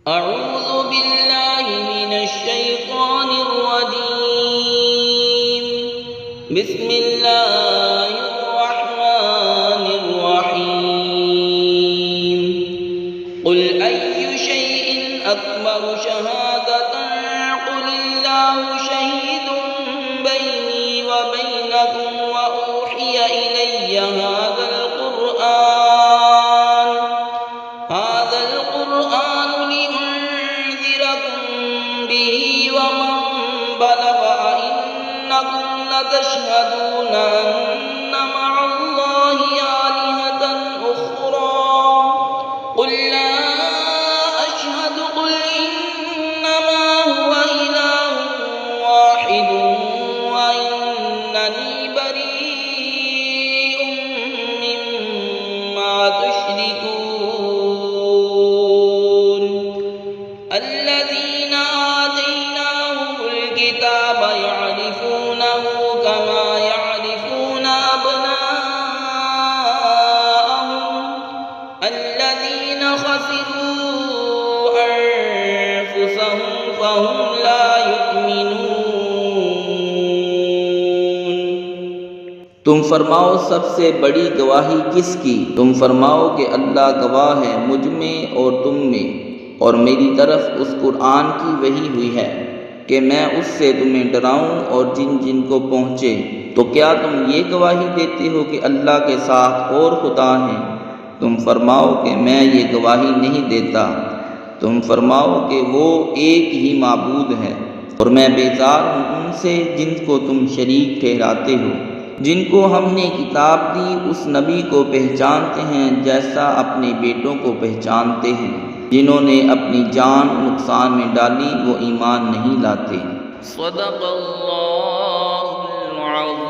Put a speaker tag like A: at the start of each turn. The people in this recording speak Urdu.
A: أعوذ بالله من الشيطان الرجيم. بسم الله الرحمن الرحيم. قل أي شيء أكبر شهادة قل الله شهيد بيني وبينكم وأوحي إلي هذا القرآن لأنذركم به ومن بلغ أئنكم لتشهدون أن مع الله آلهة أخرى قل لا أشهد قل إنما هو إله واحد وإنني بريء مما تشركون. الذين آتيناهم الكتاب يعرفونه كما يعرفون أبناءهم الذين خسروا أنفسهم فهم لا يؤمنون.
B: تم فرماؤ سب سے بڑی گواہی کس کی؟ تم فرماؤ کہ اللہ گواہ ہے مجھ میں اور تم میں، اور میری طرف اس قرآن کی وحی ہوئی ہے کہ میں اس سے تمہیں ڈراؤں اور جن جن کو پہنچے. تو کیا تم یہ گواہی دیتے ہو کہ اللہ کے ساتھ اور خدا ہیں؟ تم فرماؤ کہ میں یہ گواہی نہیں دیتا. تم فرماؤ کہ وہ ایک ہی معبود ہے، اور میں بیزار ہوں ان سے جن کو تم شریک ٹھہراتے ہو. جن کو ہم نے کتاب دی اس نبی کو پہچانتے ہیں جیسا اپنے بیٹوں کو پہچانتے ہیں. جنہوں نے اپنی جان نقصان میں ڈالی وہ ایمان نہیں لاتے.
A: صدق اللہ العظیم.